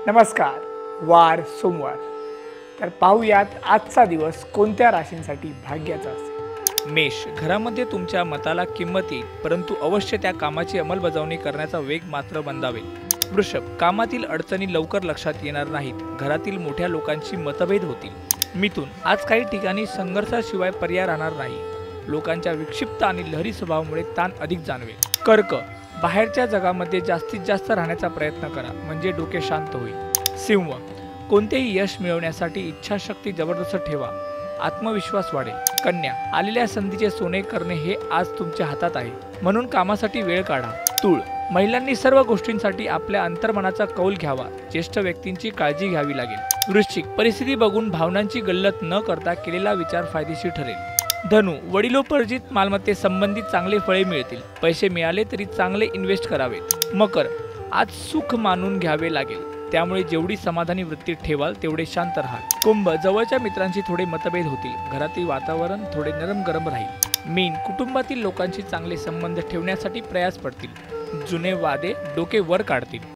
नमस्कार. वार सोमवार. तर पाहूयात आजचा दिवस कोणत्या राशींसाठी भाग्याचा असेल. मेष, घरामध्ये तुमच्या मताला किंमत येईल, परंतु अवश्य त्या कामाची अंमलबजावणी करण्याचा वेग मात्र मंदावेल. वृषभ, कामातील अडचणी लवकर लक्षात येणार नाहीत. घरातील मोठ्या लोकांशी मतभेद होतील. मिथुन, आज काही ठिकाणी संघर्षाशिवाय पर्याय राहणार नाही. लोकांच्या विक्षिप्त आणि लहरी स्वभावामुळे ताण अधिक जाणवेल. कर्क, बाहेरच्या जगामध्ये जास्तीत जास्त राहण्याचा प्रयत्न करा, म्हणजे डोके शांत होईल. सिंह, कोणतेही यश मिळवण्यासाठी इच्छाशक्ती जबरदस्त ठेवा, आत्मविश्वास वाढेल. कन्या, आलेल्या संधीचे सोने करणे हे आज तुमच्या हातात आहे, म्हणून कामासाठी वेळ काढा. तूळ, महिलांनी सर्व गोष्टींसाठी आपल्या अंतर्मनाचा कौल घ्यावा, ज्येष्ठ व्यक्तींची काळजी घ्यावी लागेल. वृश्चिक, परिस्थिती बघून भावनांची गल्लत न करता केलेला विचार फायदेशीर ठरेल. धनु, वडिलोपार्जित मालमत्तेसंबंधित चांगले फळे मिळतील. पैसे मिळाले तरी चांगले इन्व्हेस्ट करावेत. मकर, आज सुख मानून घ्यावे लागेल, त्यामुळे जेवढी समाधानी वृत्ती ठेवाल तेवढे शांत राहाल. कुंभ, जवळच्या मित्रांशी थोडे मतभेद होतील. घरातील वातावरण थोडे नरम गरम राहील. मीन, कुटुंबातील लोकांशी चांगले संबंध ठेवण्यासाठी प्रयास पडतील. जुने वादे डोके वर काढतील.